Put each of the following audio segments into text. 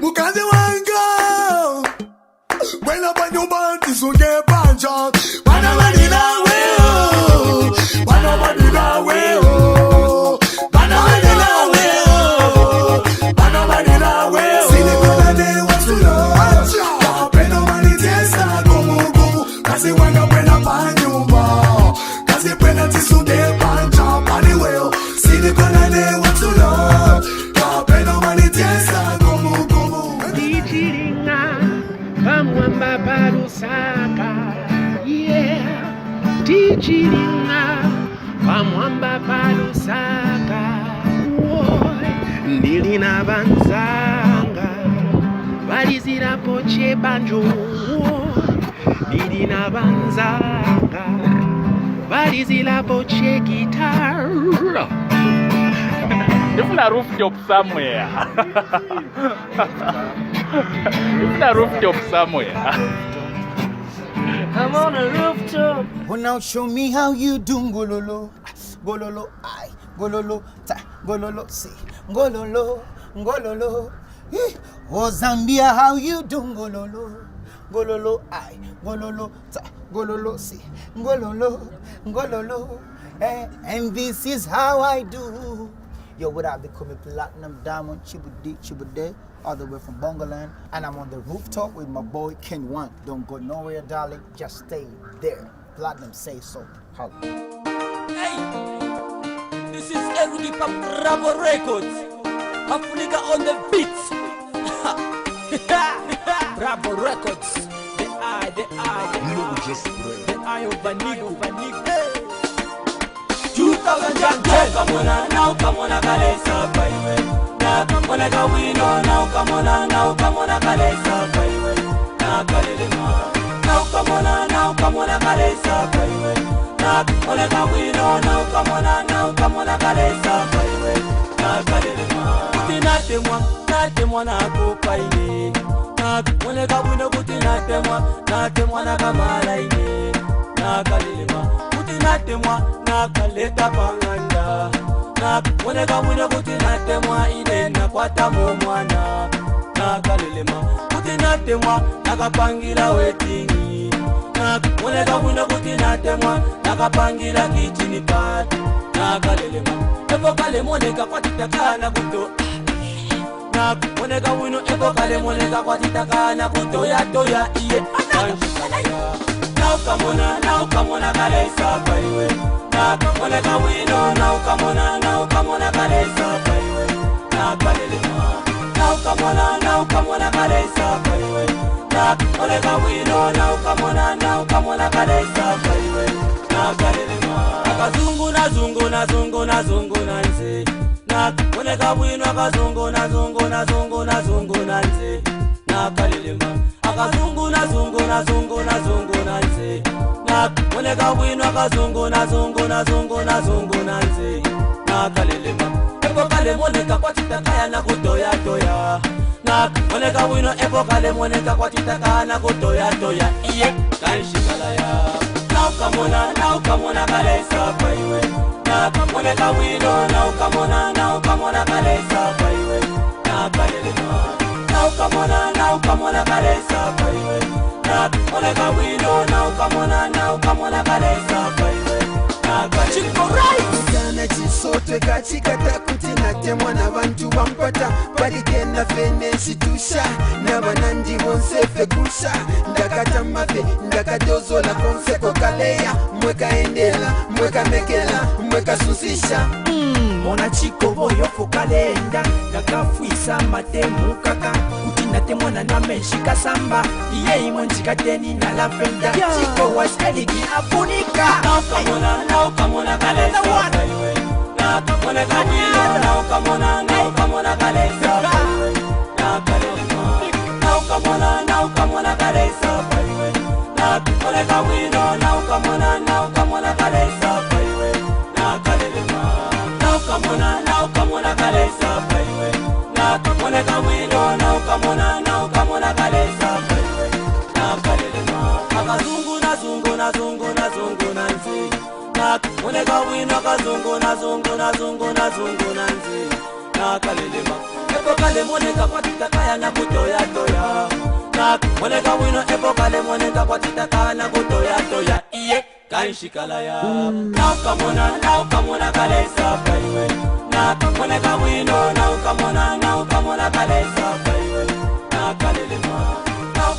mukazi wanga wena banyumba tisunge panja bana vanila weo bana vanila weo bana vanila weo bana vanila weo sine kona de watulo kapeno manitesa gumu kazi wanga wena banyumba kazi wena tisunge panja bani weo sine kona de watulo kapeno manitesa gumu Pamwamba parusaka, yeah. Tichiringa, pamwamba parusaka, nilina banzanga, valizira poche banjo, nilina banzanga, valizira poche guitar. If na rooftop somewhere. If na rooftop somewhere. I'm on a rooftop. Oh, now show me how you do gololo, gololo, I, gololo, ta, gololo, say, gololo, gololo. Oh, Zambia, how you do gololo, gololo, I, gololo, ta, gololo, say, gololo, gololo. And this is how I do. Yo, what up? They call me Platinum Diamond, Chibude, all the way from Bongoland. And I'm on the rooftop with my boy Ken One. Don't go nowhere, darling. Just stay there. Platinum say so. Holla. Hey, this is ROOFTOP Rubber Records. Africa on the beats. Rubber Records. The eye of Vanigo. 2010. Come on now, come on, Kalesa, baby. Now come on, I win. Now come on, Kalesa, baby. Now Kalema. Now come on, Kalesa, baby. Now come on, I win. Now come on, Kalesa, baby. Now Kalema. Natemwa na kupaini. Now come on, I win. Kuti natemwa na kamala ini. Now Kalema. Natemwa na kaleta panganda na moneka mwina kuti natemwa ine na kwata mwana na kalelema kuti natemwa nakapangira wetingi na moneka mwina kuti natemwa nakapangira kitchen party na kalelema ebo kale moneka kwatitakana kuto na moneka wino ebo kale moneka kwatitakana kuto ya toya iye Now come on, Kalesa, baby. Now come on, Kawino. Now come on, Kalesa, baby. Now Kalema. Now come on, Kalesa, baby. Now come on, Kawino. Now come on, Kalesa, baby. Now Kalema. Akazungu na zungu na nze. Now come on, Kawino. Akazungu na nze. Now Kalema. Akazungu na zungu na nze na moneka wino akazungu na zungu na nze na kalelema ebo kale moneka kwatitakaya na kutoya na moneka wino ebo kale moneka kwatitakaya na kutoya iye kanshikala ya now come on Kalesa baby na moneka wino now come on Kalesa baby na kalelema Now come on, Kalesa, baby. Now moneka wino, now come on, Kalesa, baby. Now Chico right. Kana chisote katika takuti natemwa na bantu bampata baligenda fene situsha na banandi bonse fegusha ndakata mafe ndakadozo la konseko kaleya mweka endela mweka mekela mweka susisha Mona chiko boyo fokalenda nakafuisa matemu kaka natemwa na meshika samba iye imonjika teni na la fenda chiko was eligi afunika Now come on, Kalesa, baby. Now come on, Kalesa, now come on, Kalesa, baby. Now Kalesa. Now come on, Kalesa, baby. Now come on, Kalesa, now come on, Kalesa, baby. Now Kalesa. Now come on, Kalesa, baby. Now come on, Kalesa, now come on, Kalesa, baby. Now Kalesa. Akazungu na zungu na nze. Moneka wino akazungu na zungu na nze. Na kalelema. kale moneka kwa titakaya na kutoya toya. Na moneka wino epo kale moneka kwa titakaya na kutoya toya. Iye kaishikala ya. Now come on kale sapaiwe. Na moneka wino now come on kale sapaiwe. Na kale lema. Now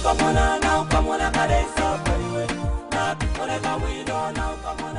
come on kale sapaiwe. Na moneka wino now come on.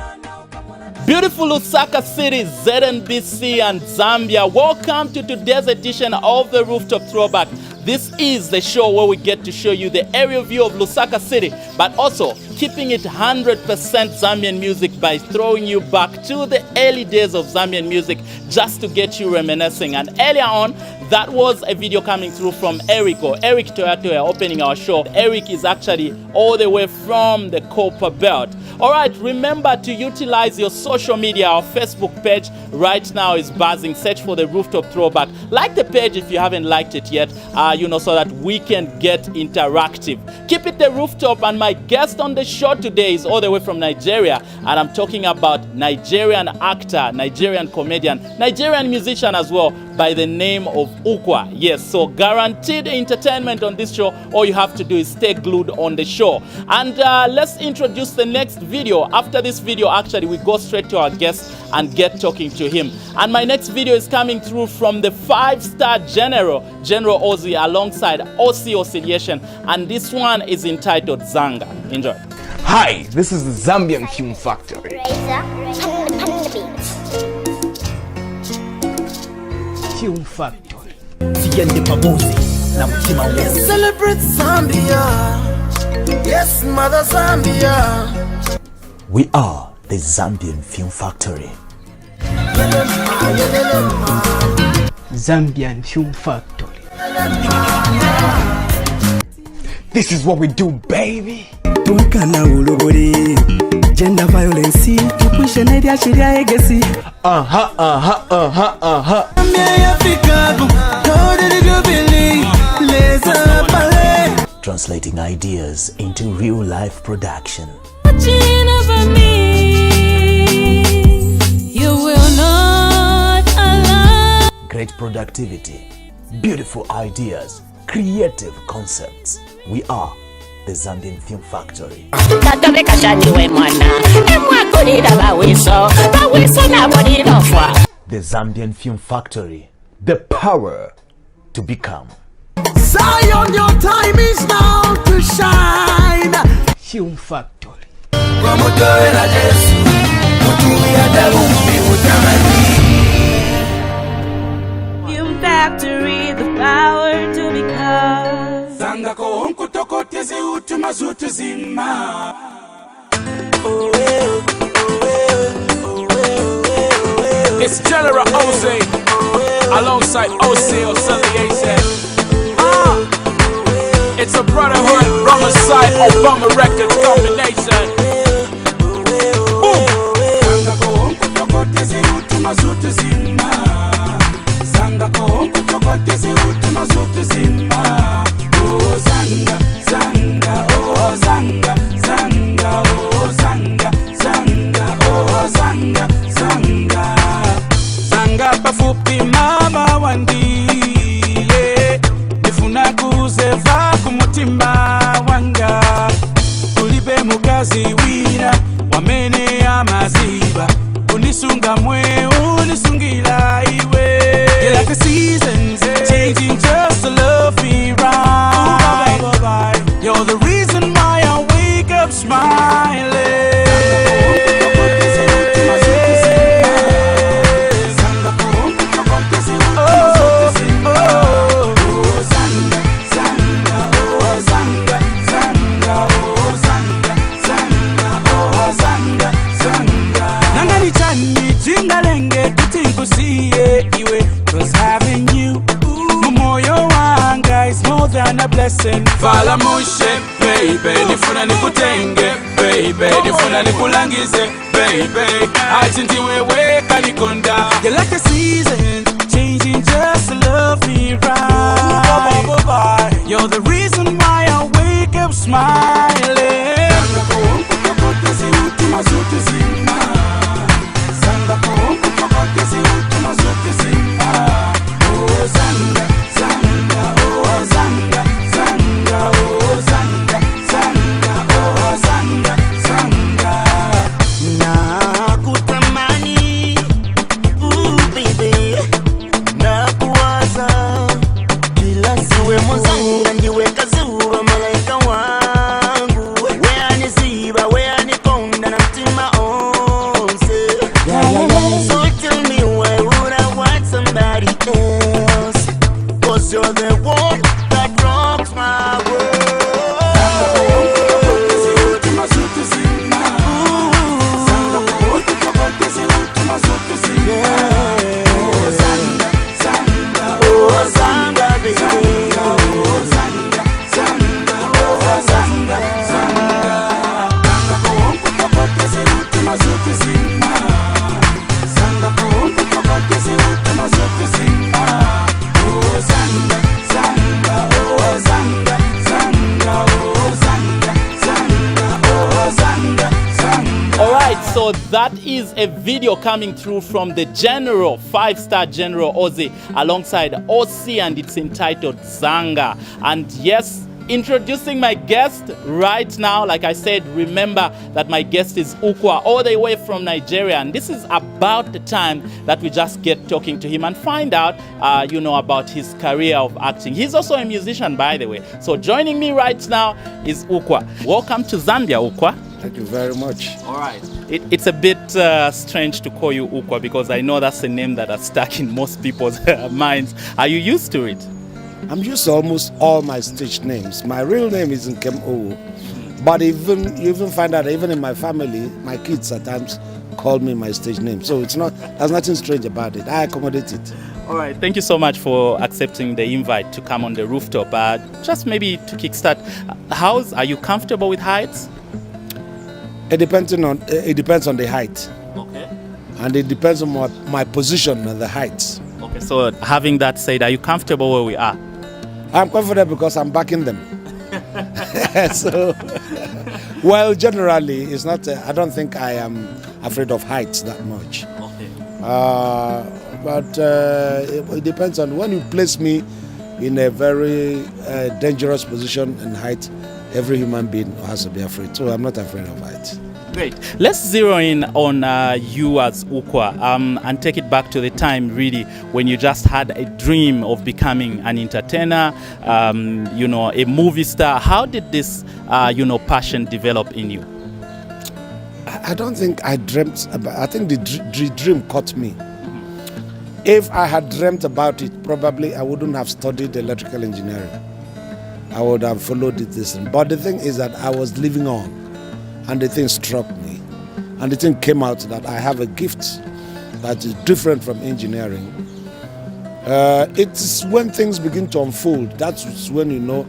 Beautiful Lusaka City, ZNBC and Zambia. Welcome to today's edition of the Rooftop Throwback. This is the show where we get to show you the aerial view of Lusaka City, but also keeping it 100% Zambian music by throwing you back to the early days of Zambian music just to get you reminiscing. And earlier on, that was a video coming through from Eric Toyatoya opening our show. Eric is actually all the way from the Copper Belt. All right, remember to utilize your social media. Our Facebook page right now is buzzing. Search for the Rooftop Throwback. Like the page if you haven't liked it yet, so that we can get interactive. Keep it the Rooftop, and my guest on the show today is all the way from Nigeria, and I'm talking about Nigerian actor, Nigerian comedian, Nigerian musician as well, by the name of UKWA. Yes, so guaranteed entertainment on this show. All you have to do is stay glued on the show. And let's introduce the next video. After this video, actually, we go straight to our guest and get talking to him. And my next video is coming through from the 5-star General Ozzy, alongside OC Oscillation. And this one is entitled Zanga. Enjoy. Hi, this is the Zambian Film Factory. Film Factory. Celebrate Zambia. Yes, Mother Zambia. We are the Zambian Film Factory. Zambian Film Factory. This is what we do, baby. Gender violence, Translating ideas into real-life production. Great productivity, beautiful ideas, creative concepts. We are the Zambian Film Factory. The Zambian Film Factory, the power to become. Zion, your time is now to shine. Film Factory. Film Factory, the power to become. Zanga ko onko toko tezi utuma zutu zima. It's General Ozzy, alongside OC Oscillation. It's a brotherhood, homicide, Obama record combination. Boom! Zanga ko onko toko tezi utuma zutu zima. Zanga ko onko toko tezi utuma zutu zima. Oh zanga, zanga, oh zanga, zanga, oh zanga, zanga, oh zanga, zanga. Zanga pafupi mama wandi, yeah. Nifuna kuzeva kumutimba wanga. Tulibe mugazi wira, wamene ya maziba. Unisunga mwe, unisungila iwe. You're like the seasons, changing just to love me right. You're the reason why I wake up smiling. Blessing. Fala mushe, baby. Nifuna nikutenge, baby. Nifuna nikulangize, baby. Achinti wewe kanikonda. You're like a season, changing just to love me right. You're the reason why I wake up smiling. Zanga you're the one that rocks my world. So that is a video coming through from the General, 5-star General Ozzy alongside OC, and it's entitled Zanga. And yes, introducing my guest right now. Like I said, remember that my guest is UKWA, all the way from Nigeria, and this is about the time that we just get talking to him and find out about his career of acting. He's also a musician, by the way. So joining me right now is UKWA. Welcome to Zambia, UKWA. Thank you very much. All right. It's a bit strange to call you UKWA because I know that's a name that is stuck in most people's minds. Are you used to it? I'm used to almost all my stage names. My real name is UKWA, but you even find out even in my family, my kids at times call me my stage name. So there's nothing strange about it. I accommodate it. All right. Thank you so much for accepting the invite to come on the rooftop. Just maybe to kickstart, are you comfortable with heights? It depends on the height. Okay. And it depends on my position on the heights. Okay, so having that said, are you comfortable where we are? I'm comfortable because I'm backing them. So, well, generally, it's not. I don't think I am afraid of heights that much. Okay. But it depends on when you place me in a very dangerous position in height. Every human being has to be afraid, so I'm not afraid of heights. Great. Let's zero in on you as UKWA and take it back to the time really when you just had a dream of becoming an entertainer, a movie star. How did this, passion develop in you? I don't think I dreamt about. I think the dream caught me. If I had dreamt about it, probably I wouldn't have studied electrical engineering. I would have followed this. But the thing is that I was living on, and the thing struck me. And the thing came out that I have a gift that is different from engineering. It's when things begin to unfold, that's when you know,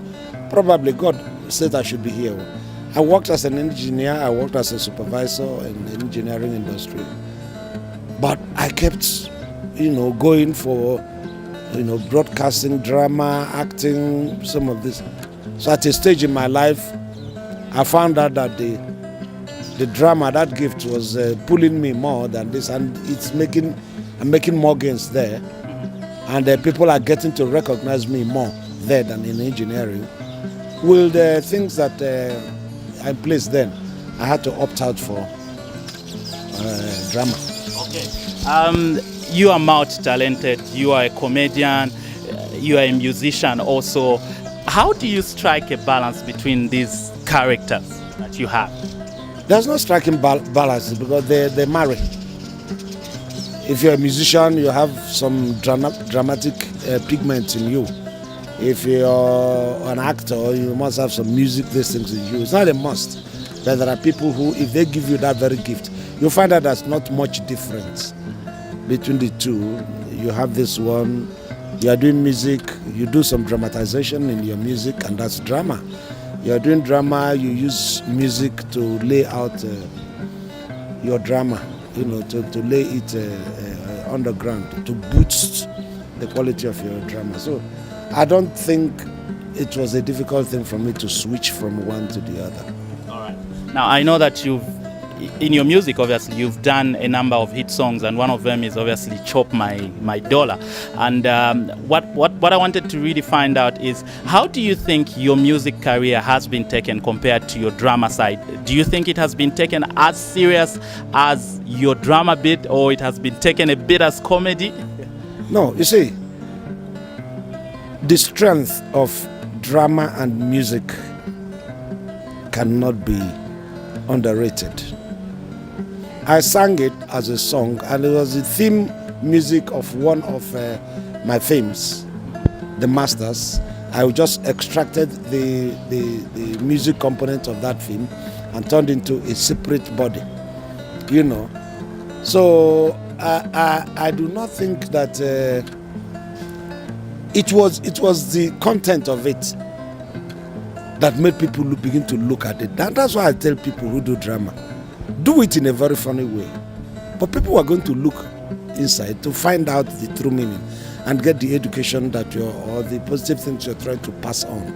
probably God said I should be here. I worked as an engineer, I worked as a supervisor in the engineering industry. But I kept, going for broadcasting, drama, acting, some of this. So at a stage in my life, I found out that the drama, that gift was pulling me more than this, and I'm making more gains there. And people are getting to recognize me more there than in engineering. Well, the things that I placed then, I had to opt out for drama. Okay. You are multi-talented, you are a comedian, you are a musician also. How do you strike a balance between these characters that you have? There's no striking balance because they marry. If you're a musician, you have some dramatic pigments in you. If you're an actor, you must have some music, these things in you. It's not a must. But there are people who, if they give you that very gift, you'll find that there's not much difference between the two. You have this one, you are doing music, you do some dramatization in your music, and that's drama. You are doing drama, you use music to lay out your drama, to lay it underground, to boost the quality of your drama. So I don't think it was a difficult thing for me to switch from one to the other. All right. Now, I know that in your music, obviously, you've done a number of hit songs, and one of them is obviously Chop My Dollar. And what I wanted to really find out is, how do you think your music career has been taken compared to your drama side? Do you think it has been taken as serious as your drama bit, or it has been taken a bit as comedy? No, you see, the strength of drama and music cannot be underrated. I sang it as a song, and it was the theme music of one of my films. the masters. I just extracted the music component of that film and turned into a separate body, you know. So I do not think that it was the content of it that made people begin to look at it. That's why I tell people who do drama, do it in a very funny way. But people are going to look inside to find out the true meaning and get the education that or the positive things you're trying to pass on.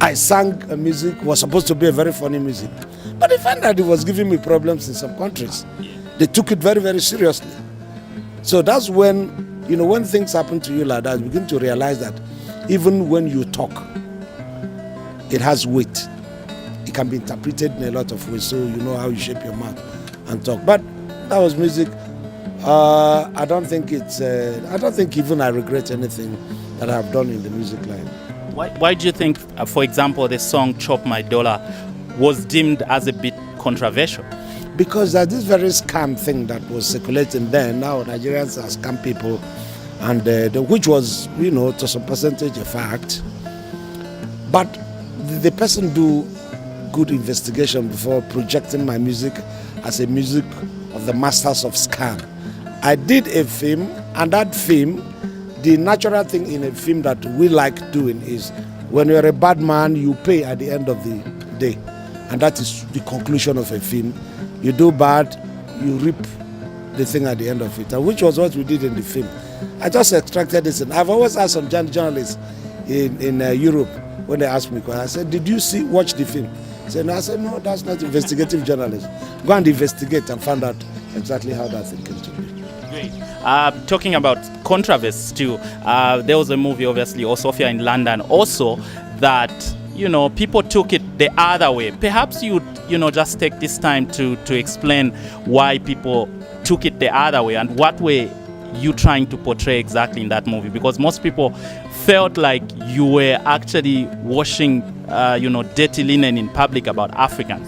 I sang a music, was supposed to be a very funny music, but I found that it was giving me problems in some countries. They took it very, very seriously. So that's when, when things happen to you like that, you begin to realize that even when you talk, it has weight. It can be interpreted in a lot of ways, so you know how you shape your mouth and talk. But that was music. I don't think even I regret anything that I've done in the music line. Why do you think, for example, the song Chop My Dollar was deemed as a bit controversial? Because there's this very scam thing that was circulating then. Now Nigerians are scam people, and which was, to some percentage a fact. But the person do good investigation before projecting my music as a music of the masters of scam. I did a film, and that film, the natural thing in a film that we like doing is when you're a bad man, you pay at the end of the day. And that is the conclusion of a film. You do bad, you reap the thing at the end of it, which was what we did in the film. I just extracted this, and I've always asked some journalists in Europe when they asked me, I said, did you watch the film? They said, no. I said, no, that's not investigative journalism. Go and investigate and find out exactly how that thing came to be. Great. Talking about controversy too, there was a movie, obviously, or Sophia in London, also that people took it the other way. Perhaps you just take this time to explain why people took it the other way and what way you trying to portray exactly in that movie, because most people felt like you were actually washing dirty linen in public about Africans.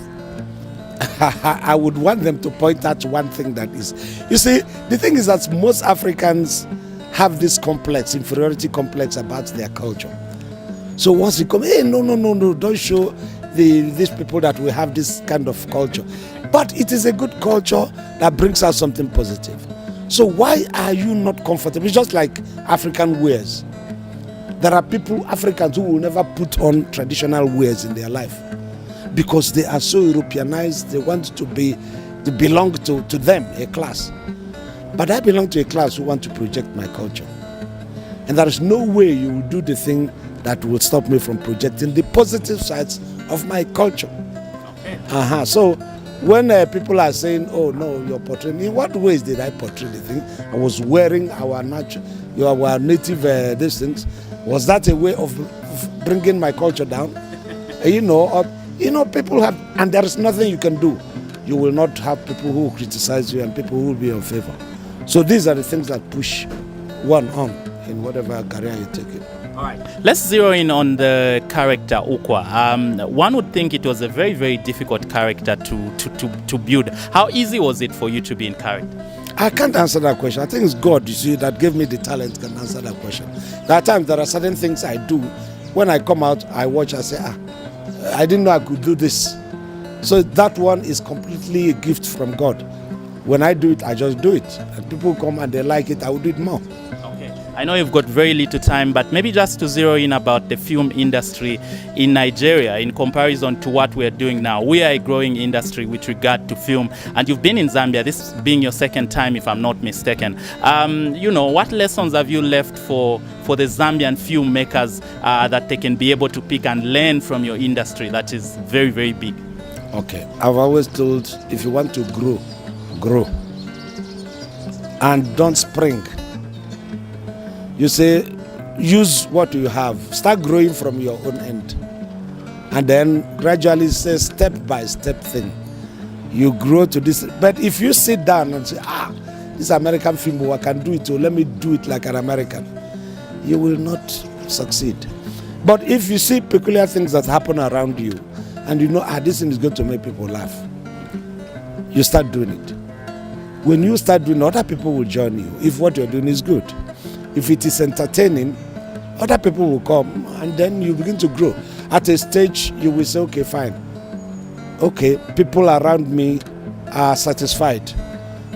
I would want them to point out one thing that is, you see, the thing is that most Africans have this inferiority complex about their culture. So once you come, hey, no, don't show these people that we have this kind of culture. But it is a good culture that brings out something positive. So why are you not comfortable? It's just like African wears. There are Africans who will never put on traditional wears in their life because they are so Europeanized. They want to belong to them, a class. But I belong to a class who want to project my culture. And there is no way you will do the thing that will stop me from projecting the positive sides of my culture. Okay. So when people are saying, oh no, you're portraying, in what ways did I portray the thing? I was wearing our native these things. Was that a way of bringing my culture down? People have, and there is nothing you can do. You will not have people who criticize you and people who will be in favor. So these are the things that push one on in whatever career you take it. All right. Let's zero in on the character UKWA. One would think it was a very, very difficult character to build. How easy was it for you to be in character? I can't answer that question. I think it's God, that gave me the talent can answer that question. There are times there are certain things I do. When I come out, I watch, I say, I didn't know I could do this. So that one is completely a gift from God. When I do it, I just do it. And people come and they like it, I will do it more. I know you've got very little time, but maybe just to zero in about the film industry in Nigeria in comparison to what we're doing now. We are a growing industry with regard to film, and you've been in Zambia, this being your second time if I'm not mistaken. What lessons have you left for the Zambian filmmakers that they can be able to pick and learn from your industry that is very, very big? Okay, I've always told, if you want to grow, grow. And don't spring. You say, use what you have. Start growing from your own end. And then gradually say step-by-step thing. You grow to this. But if you sit down and say, this American film, I can do it, so let me do it like an American, you will not succeed. But if you see peculiar things that happen around you, and you know, this thing is going to make people laugh, you start doing it. When you start doing it, other people will join you if what you're doing is good. If it is entertaining, other people will come, and then you begin to grow. At a stage, you will say, okay, fine. Okay, people around me are satisfied.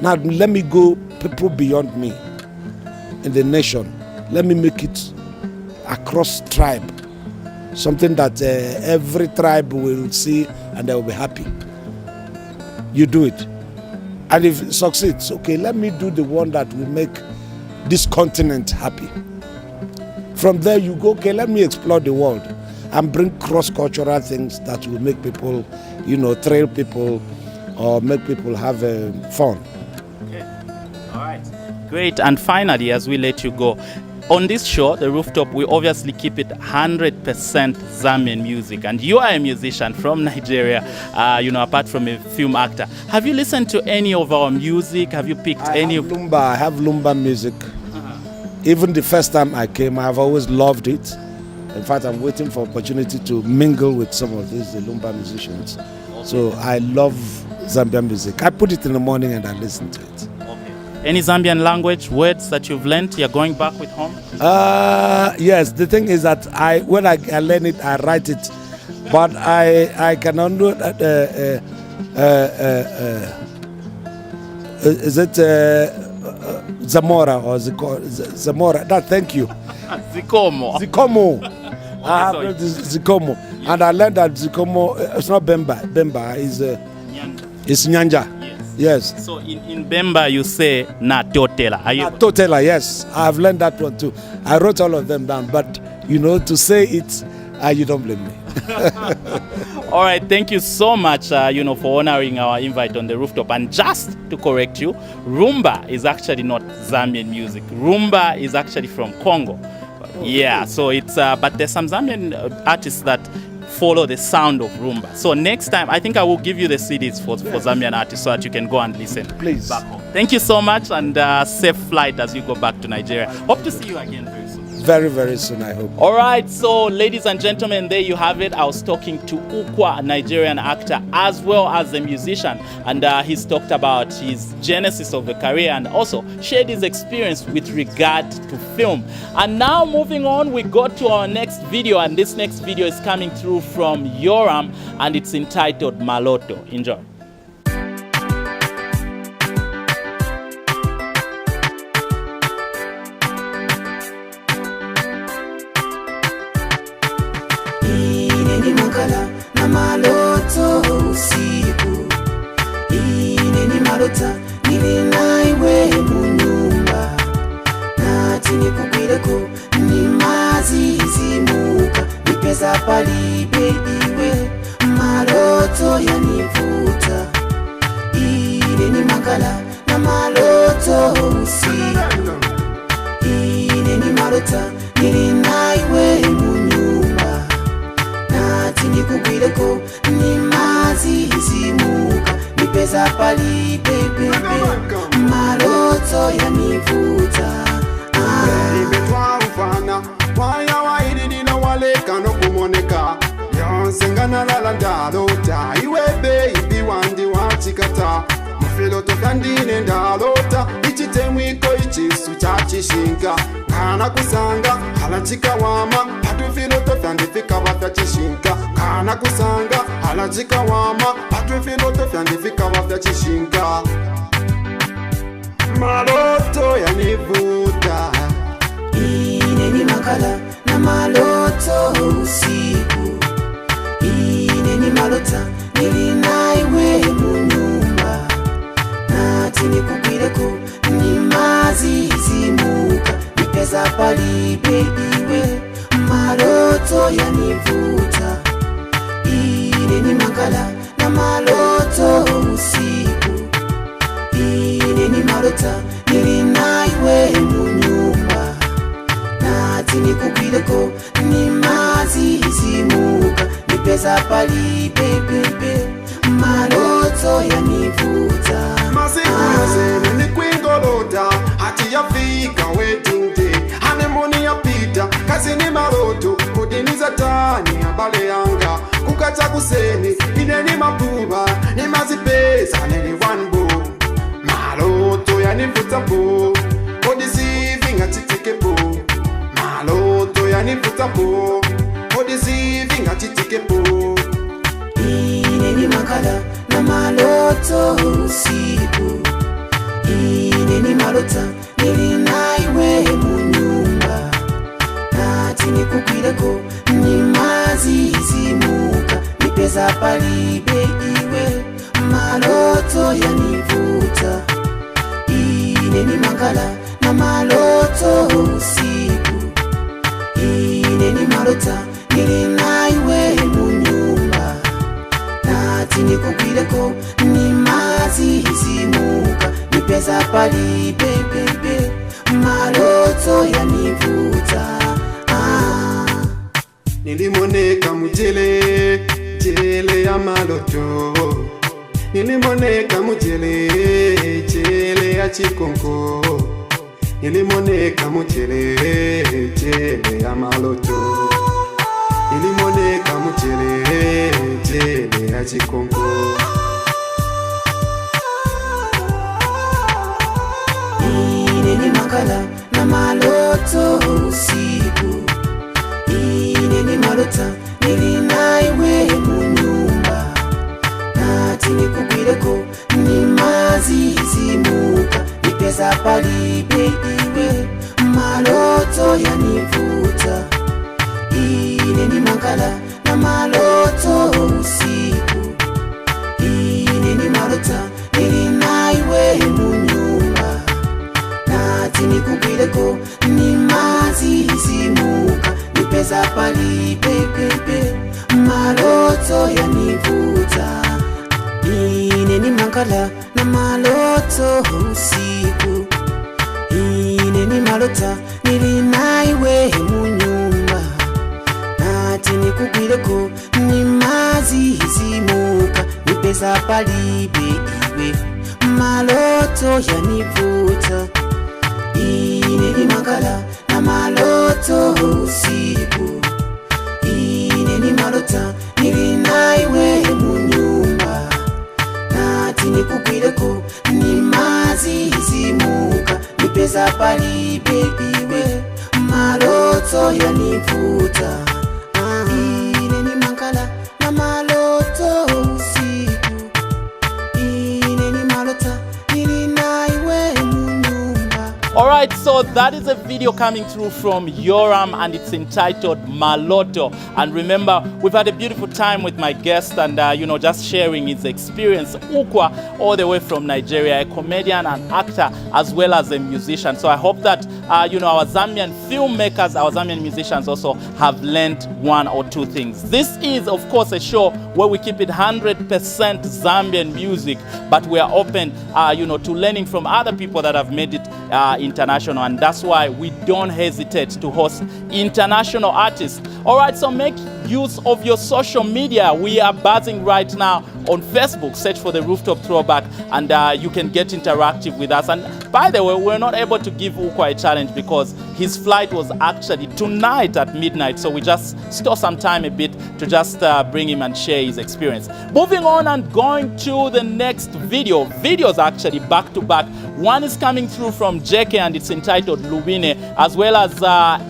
Now let me go people beyond me in the nation. Let me make it across tribe. Something that every tribe will see and they will be happy. You do it. And if it succeeds, okay, let me do the one that will make this continent happy. From there you go, okay, let me explore the world and bring cross-cultural things that will make people, thrill people or make people have fun. Okay. All right. Great. And finally, as we let you go, on this show, the Rooftop, we obviously keep it 100% Zambian music. And you are a musician from Nigeria, apart from a film actor. Have you listened to any of our music? Have you picked any of Lumba? I have Lumba music. Even the first time I came, I've always loved it. In fact, I'm waiting for opportunity to mingle with some of these Lumba musicians. So I love Zambian music. I put it in the morning and I listen to it. Any Zambian language words that you've learned? You're going back with home? Yes. The thing is that when I learn it, I write it, but I cannot do is it Zamora or Zamora? No, thank you. Zikomo. Zikomo. I have learned Zikomo, and I learned that Zikomo. It's not Bemba. Bemba is it's Nyanja. Yes. So in Bemba you say na totela. Totela, yes. I have learned that one too. I wrote all of them down, but to say it, you don't blame me. All right, thank you so much, for honoring our invite on the Rooftop. And just to correct you, Rumba is actually not Zambian music. Rumba is actually from Congo. Yeah, so it's but there's some Zambian artists that follow the sound of Rumba. So next time, I think I will give you the CDs for Zambian artists so that you can go and listen. Please. Back home. Thank you so much, and safe flight as you go back to Nigeria. Hope to see you again very soon. Very, very soon, I hope. All right, so ladies and gentlemen, there you have it. I was talking to UKWA, a Nigerian actor, as well as a musician, and he's talked about his genesis of the career and also shared his experience with regard to film. And now moving on, we go to our next video, and this next video is coming through from Yoram, and it's entitled Maloto. Enjoy. Na maloto usiku ineni malota nilinaiwe munyumba nati nikugwireko ni mazizimuka nipeza palibe iwe maloto yanivuta ineni makala na maloto usiku ineni malota nilinaiwe munyumba nikugwireko ni mazizimuka nipeza pali bebe maloto yanivuta Imetwa ufana waya waidi nina waleka no kumoneka yonsengana lala ndalota iwe baby wandi wachikata mufilo tokandine ndalota ichitemwiko ichisu chachishinka kana kusanga halachika wama patufilo tofyandifika wafyachishinka kana kusanga halachika wama patufilo tofyandifika wafyachishinka maloto yanivuta ineni makala na maloto usiku ineni malota nilinaiwe munyumba nati nikugwireko ni mazizimuka nipeza palibe iwe maloto yanivuta ineni makala na maloto usiku ineni malota nilinaiwe munyumba nati nikugwireko ni mazizimuka nipeza palibe bebe maloto yanivuta Mazini nikwingolota hati yafika wedding day Hanemoni ya pita kazi ni maloto kudiniza tani habale yanga Kukata kuseni ineni mabuba ni mazipesa nini wanbo Maloto yanivuta po kodisivi ngatitike po Maloto yanifutapo odisivi ngatitikepo ineni makala na maloto usiku ineni malota nilinaiwe munyumba nati nikupileko ni mazi zimuka nipeza palibe iwe maloto yanivuta ineni makala na maloto usiku ineni malota nilinaiwe munyumba nati nikupileko ni mazi zimuka nipeza palibe bebe maloto yanivuta Nilimoneka mujele jele ya maloto Nilimoneka mujele jele ya chikonko Nilimoneka mujele jele ya maloto Nilimoneka mujele jele ya chikonko ineni makala na maloto usiku ineni malota nilinaiwe munyumba nati nikupileko ni mazi zimuka nipeza palibe iwe maloto yanivuta ineni makala na maloto usiku ineni malota nilinaiwe munyumba nati nikupileko ni mazi zimuka nipeza palibe bebe maloto yanivuta ineni makala na maloto usiku ineni malota nilinaiwe munyumba nati nikupileko ni mazi zimuka nipeza palibe iwe maloto yanivuta ineni makala na maloto usiku ineni malota nilinaiwe munyumba nati nikupileko ni mazi zimuka nipeza palibe iwe maloto yanivuta ineni makala na maloto usiku ineni malota nilinaiwe munyumba. Alright, so that is a video coming through from Yoram and it's entitled Maloto. And remember, we've had a beautiful time with my guest and, just sharing his experience. UKWA, all the way from Nigeria, a comedian and actor as well as a musician. So I hope that, our Zambian filmmakers, our Zambian musicians also have learned one or two things. This is, of course, a show where we keep it 100% Zambian music, but we are open, to learning from other people that have made it international, and that's why we don't hesitate to host international artists. All right, so make use of your social media. We are buzzing right now on Facebook. Search for the Rooftop Throwback, and you can get interactive with us. And by the way, we're not able to give UKWA a challenge because his flight was actually tonight at midnight, so we just stole some time a bit to just bring him and share his experience. Moving on and going to the next video. Videos actually back to back. One is coming through from JK and it's entitled Lubine, as well as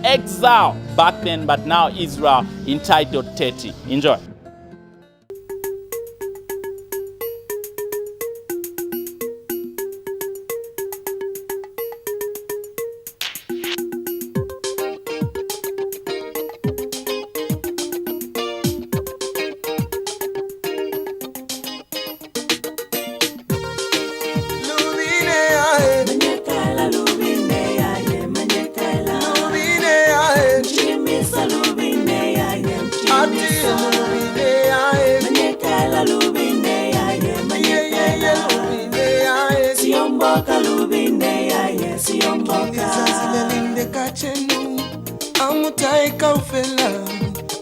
Exile back then but now Israel entitled Teti. Enjoy. Amutaika ufela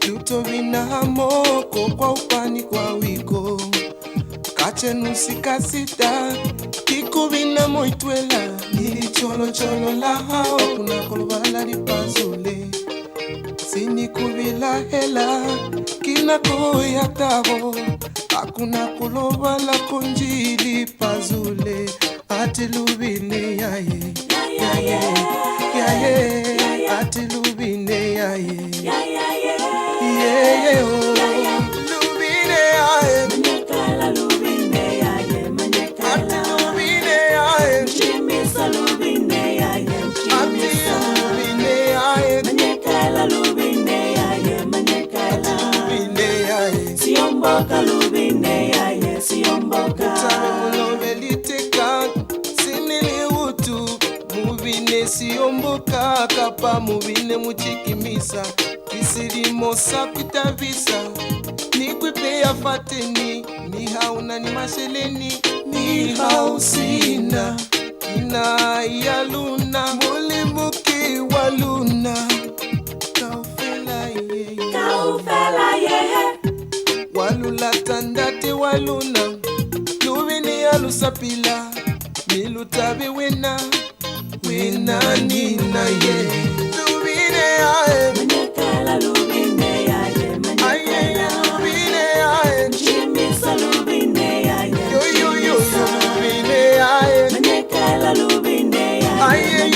Lutobina hamoko kwa upani kwa wiko Kachenu sikasita Kikubina moitwela Nili cholo cholo la hao Kuna kolobala di pazule Sini kubila hela Kina koya tabo Hakuna kolobala konjili pazule Ati lubine yaye Yaye Ati lubine yaye Siomboka lubine ya ye siomboka Tameliteka sinili utu mubine siomboka kapa mubine muchikimisa kisirimo sakutabisa nikwipe ya fateni ni hauna ni masheleni ni hausina ina ya luna mulimuki wa luna kaufela ye walula tandate waluna lubini alusapila milutabi wina nina ye lubine ae Manekala lubine ya ye aye lubine ae Jimisa lubine ya ye yo lubine ae Manekala lubine ya aye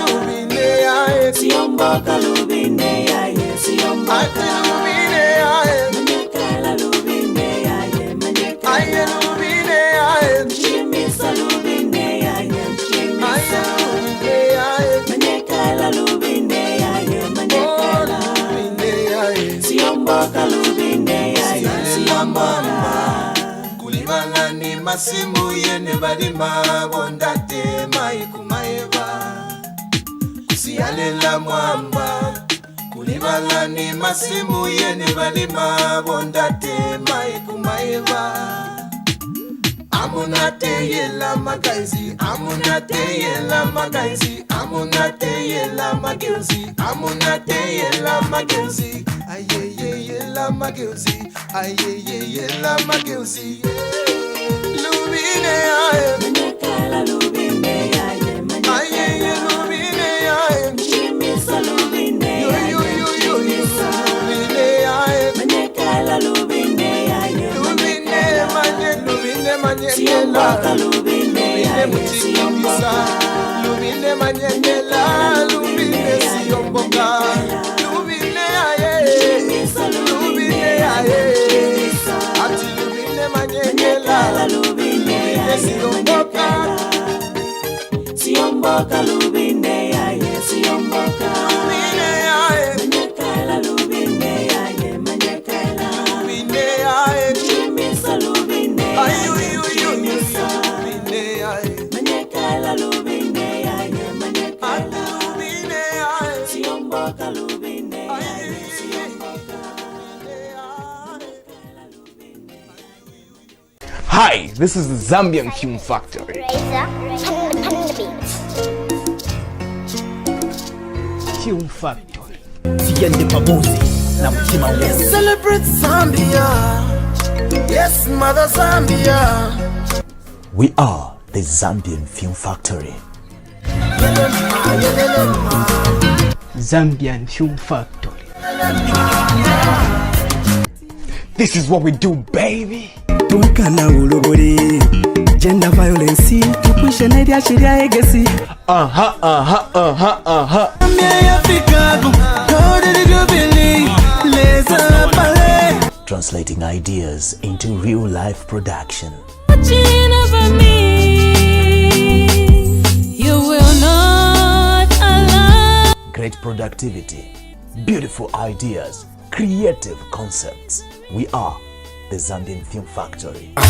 lubine ae Siomboka lubine ya ye siomboka ate lubine ae Manekala lubine ya ye manekala aye lubine ae Jimisa lubine ya ye Jimisa lubine ae Manekala lubine ya ye manekala lubine ae Siomboka lubine ya ye siomboka kulibala ni masimu yene balima bondate maikumaeva kusiyalela mwamba kulibala ni masimu yene balima bondate maikumaeva amunate yela magaizi amunate yela magaizi amunate yela mageuzi amunate yela mageuzi ayeye yela mageuzi ayeye yela mageuzi lubine aye Manekala lubine ya ye manekala ayeye lubine aye Jimisa lubine ya ye Jimisa lubine aye Manekala lubine ya ye lubine manye Siomboka lubine ya ye siomboka lubine manyengela lubine siomboka lubine aye lubine aye ati lubine manyengela lubine siomboka Siomboka lubine ya ye siomboka lubine aye Manekala lubine ya ye manekala lubine aye Jimisa lubine ya ye Jimisa lubine aye Manekala lubine ya ye manekala lubine aye Siomboka lubine ya ye siomboka Hi, this is the Zambian Film Factory. Film Factory. Siende pamozi na mtima wewe. Celebrate Zambia. Yes, Mother Zambia. We are the Zambian Film Factory. Zambian Film Factory. This is what we do, baby. Tukana uluguri gender violence tukwishe nedia shiria egesi Translating ideas into real-life production. Watching over me, you will not allow. Great productivity, beautiful ideas, creative concepts. We are the Zambian Film Factory. The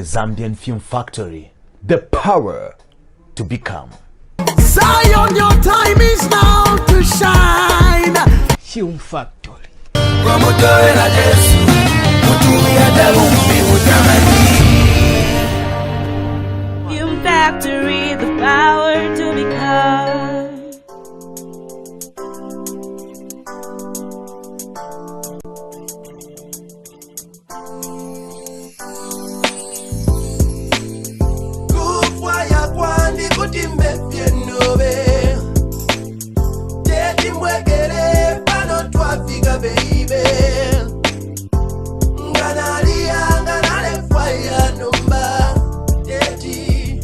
Zambian Film Factory. The power to become. Zion, your time is now to shine. Film Factory. Film Factory, the power to become. Kufwaya kwandi kutimbe pyenobe teti mwekere pano twafika beibe nganalia nganale fwaya nomba teti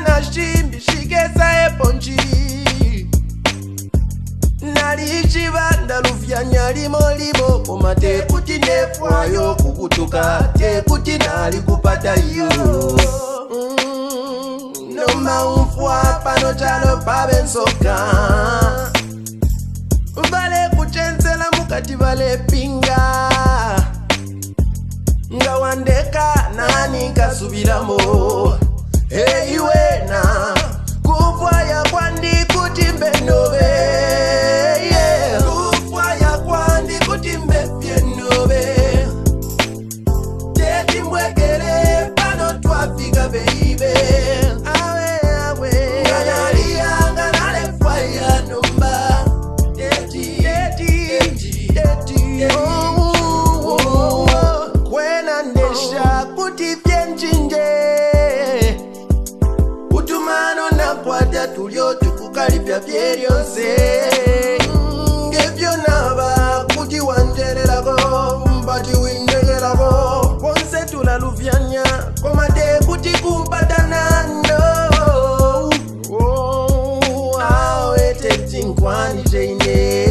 na shimbi shigeza eponji nali chibanda lufyanya limo komate kuti nefwayo kukutuka tekuti nali kupata iyo noma umfwa pano chalo pabensoka vale kuchenzela mukati vale pinga ngawandeka nani kasubiramo iwena kufwa ya kwandi kuti mbenobe kufwa ya kwandi kuti mbenobe teti mwekele pano twafika beibe awe nganalianga nalefwa ya numba teti kwena ndesha kuti vyenchinje utumano na kwata tulio tukukalipya vyeryonse ngevyo naba kuti wanjerelako mbati windegelako ponse tulalufyanya komate kuti kumpatanano awe tetinkwani teine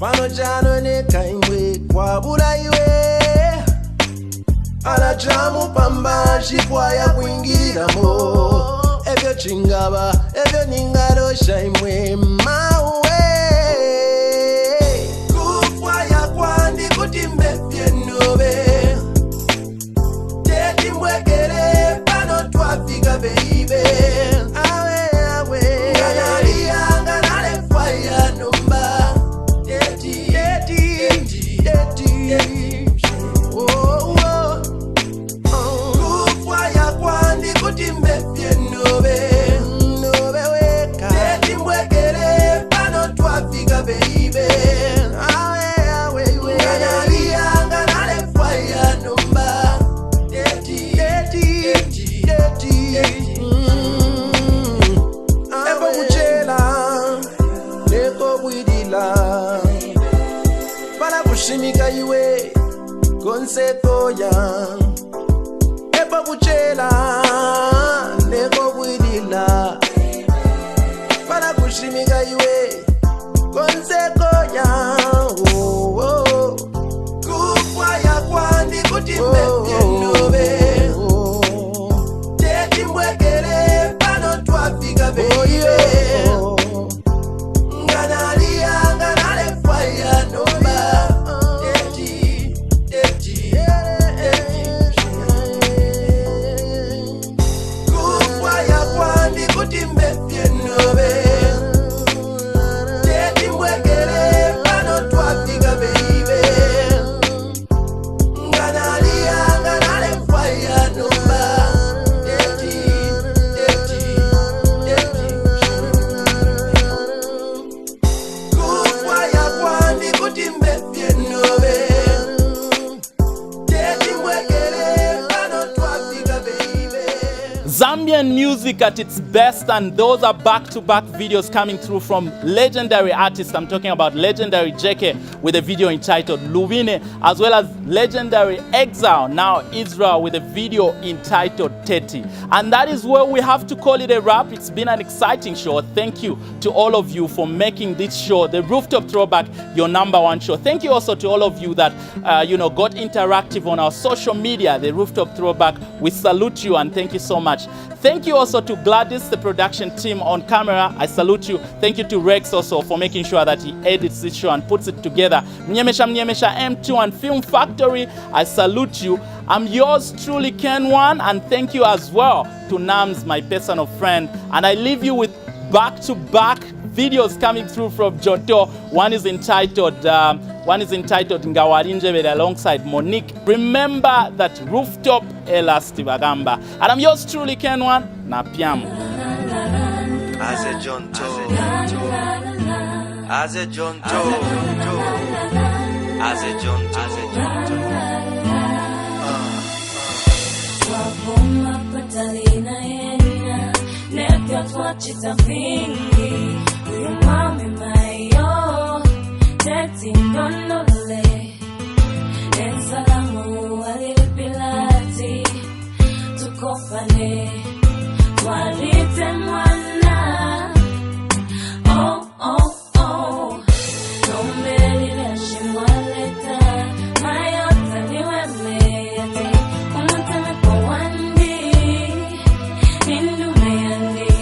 pano chano nekaimwe kwabula iwe alachamu pamba chikwaya kuingiliramo ebyo chingaba ebyo ningarosha imwe mawe kukwaya kwandi kuti mbefyenobe teti mwekele pano twafika beibe awe nganalianga nalefwaya numba teti kufwaya kwandi kuti mbefyenobe nobe weka teti mwekele pano twafika beibe awe nganalianga nalefwaya numba teti ebo kuchela neko bwidila para kushimika iwe konsekoya ebo kuchela neko bwidila para kushimika iwe konsekoya kukwaya kwandi kuti mbefyenobe teti mwekele pano twafika beibe nganalianga nalefwaya nomba kukwaya kwandi kuti mbefyenobe teti mwekele pano twafika beibe nganalianga nalefwaya nomba kukwaya kwandi kuti mbefyenobe teti mwekele pano twafika beibe. Zambian music at its best, and those are back-to-back videos coming through from legendary artists. I'm talking about legendary JK with a video entitled Luvine, as well as legendary Exile, now Israel, with a video entitled Teti. And that is where we have to call it a wrap. It's been an exciting show. Thank you to all of you for making this show, the Rooftop Throwback, your #1 show. Thank you also to all of you that got interactive on our social media, the Rooftop Throwback. We salute you and thank you so much. Thank you also to Gladys, the production team on camera. I salute you. Thank you to Rex also for making sure that he edits this show and puts it together. Mnyemesha M2 and Film Factory, I salute you. I'm yours truly, Ken1, and thank you as well to Nams, my personal friend. And I leave you with back-to-back videos coming through from Joto. One is entitled Ngawarinjebele alongside Monique. Remember that Rooftop Elasti Bagamba. And I'm yours truly, Ken1, na piamu. As a Jonto, as a Jonto, as a Jonto, as a Jonto. Swapoma patalina yenina, nepya twachita vingi. Uyumami mayo, teti ndonole. Nensalamu alipilati, tukofane. walite mwana. Oh, oh, oh. Nombelile shimwaleta. Mayota niwe meyate. Umuteme kwa wandi. Nindu meyandi.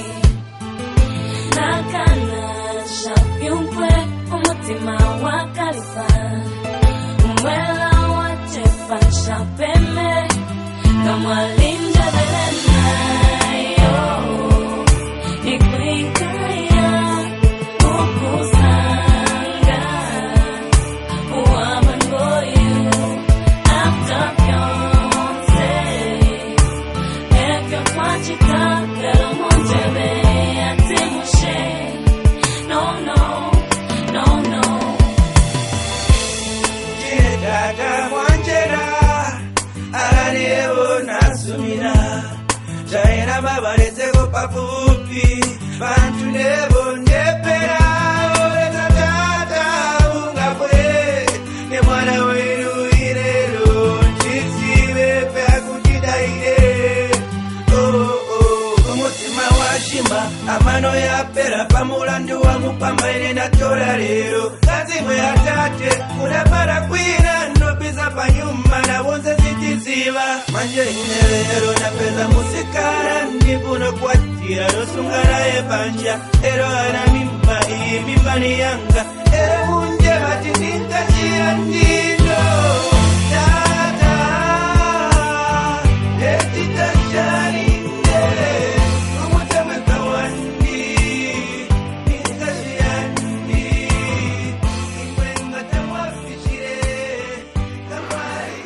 Nakana shafyunkwe. Umutima wakalifa. Umwela wachefa shapeme. Kama linja belena. Jaina babaleteko pafupi bantu nebo ndepera oleta tata ungabwe ne mwana wenu irero ntisibe pe kutidaire. Umutima washima amano yapera pamulandu wa mupambaine na tora lero kazimwe atate unapara kwina nopisa panyuma na wonse zitiziba manje inelero na pesa musikara ndibuno kwatira nosungara ebanja ero ana mimba iyi mimba ni yanga ere munje batindinga chirandino tata etita charinde umuteme kawandi nikashiyandi imwenga tamwafishire kamari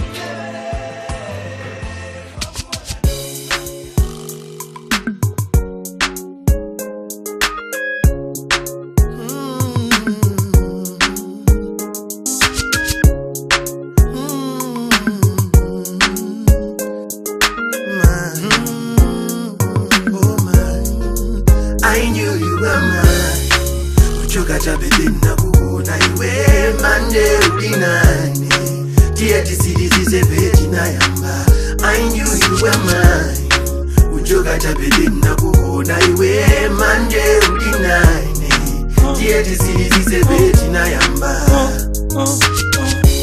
I knew you were mine. Uchoka chabedina kuona iwe mande udinani. Tieti sidizize betina yamba. I knew you were mine. Uchoka chabedina kuona iwe mande udinani. Tieti sidizize betina yamba.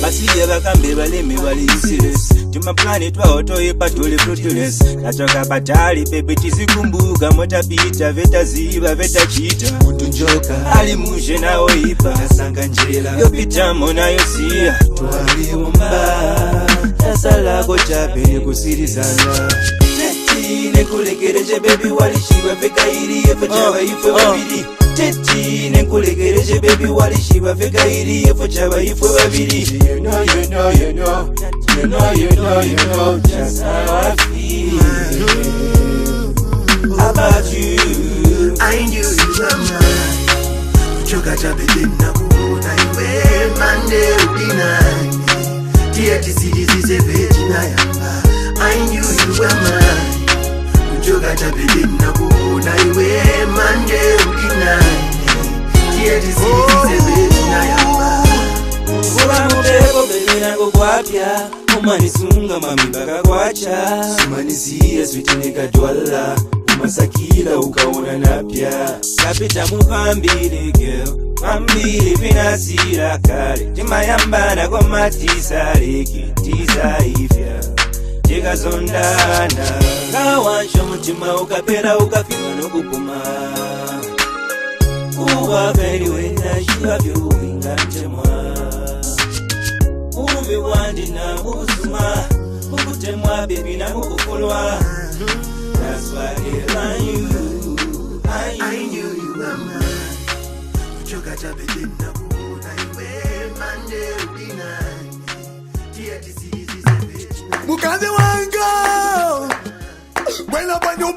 Basiye bakambe baleme bali serious. Tuma planet wa otoye patole fruitless. Nachoka batali pepe chizikumbuka mota pita veta ziba veta chita. Utunjoka ali muje na oipa nasanga njela. Yo pita mona yosia twali umba. Nasala kocha pene kusirizana. Teti nekulekereje baby walishiba veka iri efo chaba ifwe babiri. Teti nekulekereje baby walishiba veka iri efo chaba ifwe babiri. You know, you know, you know. You know, you know, you know just how I feel about you. I knew you were mine. Uchoka chabedina kuona iwe mande udinani. Tieti sidizize betina yamba. I knew you were mine. Uchoka chabedina kuona iwe mande udinani. Tieti sidizize betina yamba. Kuba mubeko belina kukwapya. Umanisunga mami baka kwacha. Umanisiya switineka dwala. Umasakila ukaona napya. Kapita mupambili girl. Mambili pinasira kare. Timayambana kwa matisa leki. Tisa ifya Tika zondana Kawansho mutima ukapera ukafika nokupuma. Uwa very na shiva vyuinga mtemwa. Uvi wandi na usuma. Ukutemwa baby na ukukulwa. That's why I love you. I knew you were mine. Uchoka chabedina kuona iwe mande udinani. Tieti sidizize betina. Mukazi wanga, wena banyo